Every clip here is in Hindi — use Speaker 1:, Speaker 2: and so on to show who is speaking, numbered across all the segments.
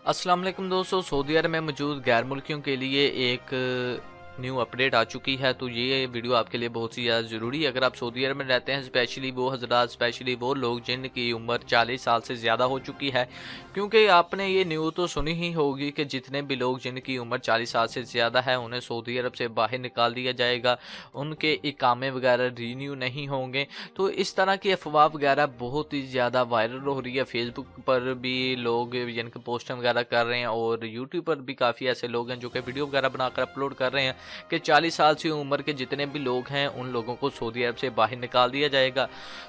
Speaker 1: अस्सलाम वालेकुम दोस्तों, सऊदी अरब में मौजूद गैर मुल्कियों के लिए एक न्यू अपडेट आ चुकी है। तो ये वीडियो आपके लिए बहुत ही ज़्यादा ज़रूरी है। अगर आप सऊदी अरब में रहते हैं, स्पेशली वो हजरात, स्पेशली वो लोग जिनकी उम्र 40 साल से ज़्यादा हो चुकी है, क्योंकि आपने ये न्यूज़ तो सुनी ही होगी कि जितने भी लोग जिनकी उम्र 40 साल से ज़्यादा है उन्हें सऊदी अरब से बाहर निकाल दिया जाएगा, उनके इकामे वगैरह रीन्यू नहीं होंगे। तो इस तरह की अफवाह वगैरह बहुत ही ज़्यादा वायरल हो रही है। फेसबुक पर भी लोग जिनके पोस्ट वगैरह कर रहे हैं और यूट्यूब पर भी काफ़ी ऐसे लोग हैं जो कि वीडियो वगैरह बनाकर अपलोड कर रहे हैं कि 40 साल से उम्र के जितने भी लोग हैं उन लोगों को सऊदी अरब से बाहर निकाल दिया जाएगा।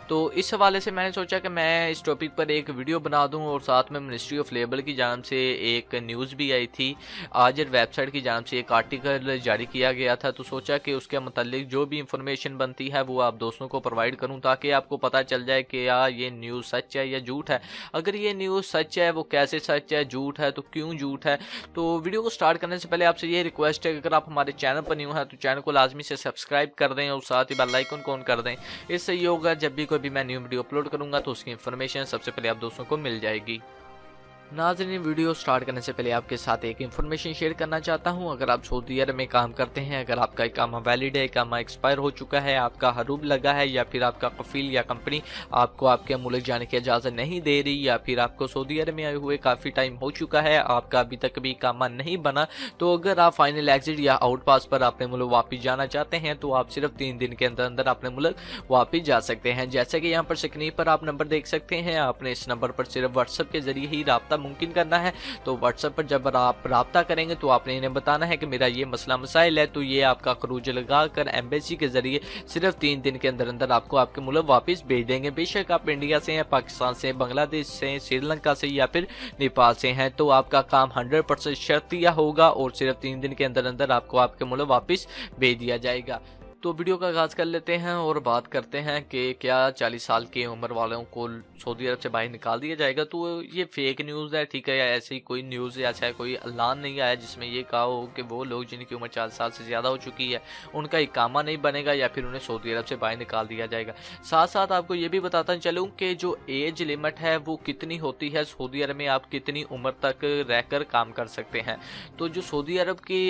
Speaker 1: तो इस हवाले से मैंने सोचा कि मैं इस टॉपिक पर एक वीडियो बना दूं और साथ में मिनिस्ट्री ऑफ लेबर की जानिब से एक न्यूज़ भी आई थी। आज वेबसाइट की जानिब से एक आर्टिकल जारी किया गया था, तो सोचा कि उसके मतलब जो भी इंफॉर्मेशन बनती है वो आप दोस्तों को प्रोवाइड करूँ ताकि आपको पता चल जाए कि यार ये न्यूज़ सच है या झूठ है। अगर ये न्यूज़ सच है वो कैसे सच है, झूठ है तो क्यों झूठ है। तो वीडियो को स्टार्ट करने से पहले आपसे ये रिक्वेस्ट है कि अगर आप हमारे चैनल पर न्यू है तो चैनल को लाजमी से सब्सक्राइब कर दें और साथ ही बेल आइकन को ऑन कर दें। इससे ये होगा जब भी कोई भी मैं न्यू वीडियो अपलोड करूंगा तो उसकी इन्फॉर्मेशन सबसे पहले आप दोस्तों को मिल जाएगी। नाज़रीन, वीडियो स्टार्ट करने से पहले आपके साथ एक इन्फॉर्मेशन शेयर करना चाहता हूं। अगर आप सऊदी अरब में काम करते हैं, अगर आपका इकामा वैलिड है, इकामा एक्सपायर हो चुका है, आपका हरूब लगा है या फिर आपका कफील या कंपनी आपको आपके मुल्क जाने की इजाज़त नहीं दे रही या फिर आपको सऊदी अरब में आए हुए काफ़ी टाइम हो चुका है, आपका अभी तक भी इकामा नहीं बना, तो अगर आप फाइनल एग्जिट या आउट पास पर अपने मुल्क वापस जाना चाहते हैं तो आप सिर्फ 3 दिन के अंदर अंदर अपने मुल्क वापस जा सकते हैं। जैसे कि यहाँ पर स्क्रीन पर आप नंबर देख सकते हैं, आपने इस नंबर पर सिर्फ व्हाट्सएप के जरिए ही रब्ता मुमकिन करना है। तो व्हाट्सएप पर जब आप रब्ता करेंगे तो आपने इन्हें बताना है कि मेरा ये मसला मसाइल है, तो ये आपका खरूज लगाकर एम्बेसी के जरिए सिर्फ 3 दिन के अंदर अंदर आपको आपके मुल्क वापस भेज देंगे। बेशक आप इंडिया से हैं, पाकिस्तान से, बांग्लादेश से, श्रीलंका से या फिर नेपाल से हैं, तो आपका काम 100% शर्तिया होगा और सिर्फ 3 दिन के अंदर अंदर आपको आपके मुल्क वापस भेज दिया जाएगा। तो वीडियो का आगाज़ कर लेते हैं और बात करते हैं कि क्या 40 साल की उम्र वालों को सऊदी अरब से बाहर निकाल दिया जाएगा। तो ये फेक न्यूज़ है, ठीक है, या ऐसी कोई न्यूज़ या ऐसा कोई ऐलान नहीं आया जिसमें ये कहा हो कि वो लोग जिनकी उम्र 40 साल से ज़्यादा हो चुकी है उनका इकामा नहीं बनेगा या फिर उन्हें सऊदी अरब से बाहर निकाल दिया जाएगा। साथ साथ आपको ये भी बताता चलूँ कि जो एज लिमिट है वो कितनी होती है, सऊदी अरब में आप कितनी उम्र तक रहकर काम कर सकते हैं। तो जो सऊदी अरब के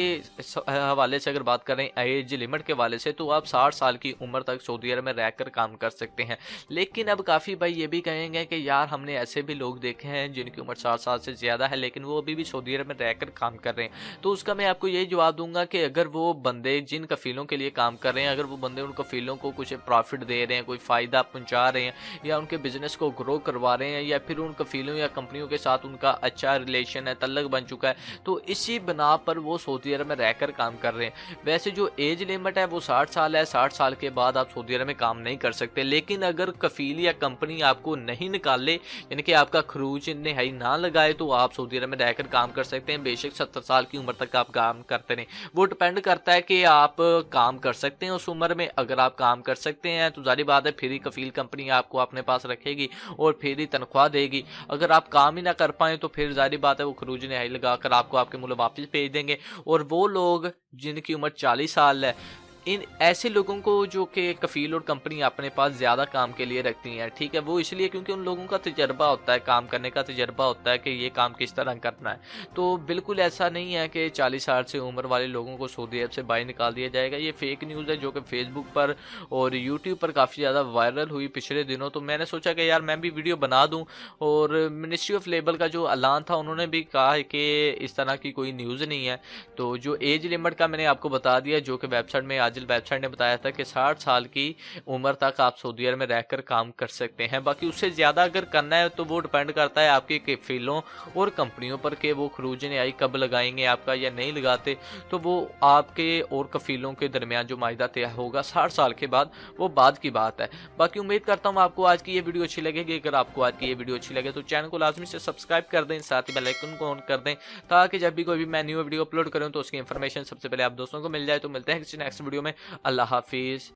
Speaker 1: हवाले से अगर बात करें एज लिमिट के हवाले से, तो आप 60 साल की उम्र तक सऊदी अरब में रहकर काम कर सकते हैं। लेकिन अब काफ़ी भाई ये भी कहेंगे कि यार हमने ऐसे भी लोग देखे हैं जिनकी उम्र 60 साल से ज़्यादा है लेकिन वो अभी भी सऊदी अरब में रहकर काम कर रहे हैं। तो उसका मैं आपको यही जवाब दूंगा कि अगर वो बंदे जिन कफ़ीलों के लिए काम कर रहे हैं, अगर वो बंदे उन कफ़ीलों को कुछ प्रॉफिट दे रहे हैं, कोई फ़ायदा पहुँचा रहे हैं या उनके बिज़नेस को ग्रो करवा रहे हैं या फिर उन कफ़ीलों या कंपनियों के साथ उनका अच्छा रिलेशन है, तल्लक बन चुका है, तो इसी बना पर वो सऊदी अरब में रहकर काम कर रहे हैं। वैसे जो एज लिमिट है वो 60 साल है, 60 साल के बाद आप सऊदी अरब में काम नहीं कर सकते। लेकिन अगर कफील या कंपनी आपको नहीं निकाले, यानी कि आपका खरूज निहाई ना लगाए, तो आप सऊदी अरब में रहकर काम कर सकते हैं। बेशक 70 साल की उम्र तक आप काम करते रहें, वो डिपेंड करता है कि आप काम कर सकते हैं उस उम्र में। अगर आप काम कर सकते हैं तो जारी बात है फिर ही कफील कंपनी आपको अपने पास रखेगी और फिर ही तनख्वाह देगी। अगर आप काम ही ना कर पाए तो फिर जारी बात है वो खरूज निहाई लगाकर आपको आपके मुल्क वापस भेज देंगे। और वो लोग जिनकी उम्र 40 साल है, इन ऐसे लोगों को जो कि कफील और कंपनी अपने पास ज़्यादा काम के लिए रखती हैं, ठीक है, वो इसलिए क्योंकि उन लोगों का तजर्बा होता है, काम करने का तजर्बा होता है कि ये काम किस तरह करना है। तो बिल्कुल ऐसा नहीं है कि 40 साल से उम्र वाले लोगों को सऊदी अरब से बाहर निकाल दिया जाएगा। ये फेक न्यूज़ है जो कि फेसबुक पर और यूट्यूब पर काफ़ी ज़्यादा वायरल हुई पिछले दिनों। तो मैंने सोचा कि यार मैं भी वीडियो बना दूँ। और मिनिस्ट्री ऑफ लेबर का जो ऐलान था उन्होंने भी कहा है कि इस तरह की कोई न्यूज़ नहीं है। तो जो एज लिमिट का मैंने आपको बता दिया, जो कि वेबसाइट में वेबसाइट ने बताया था कि 60 साल की उम्र तक आप सऊदी अरब में रहकर काम कर सकते हैं। बाकी उससे ज़्यादा अगर करना है तो वो डिपेंड करता है आपके कफीलों और कंपनियों पर कि वो खरूज निहाई कब लगाएंगे आपका या नहीं लगाते। तो वो आपके और कफीलों के दरमियान जो माहिदा तय होगा 60 साल के बाद, वो बाद की बात है। बाकी उम्मीद करता हूँ आपको आज की ये वीडियो अच्छी लगेगी। अगर आपको आज की ये वीडियो अच्छी लगे तो चैनल को लाजमी से सब्सक्राइब कर दें, साथ ही बेल आइकन को ऑन कर दें ताकि जब भी कोई भी मैं न्यू वीडियो अपलोड करूँ तो उसकी इन्फॉर्मेशन सबसे पहले आप दोस्तों को मिल जाए। तो मिलते हैं किसी नेक्स्ट वीडियो में। अल्लाह हाफिज़।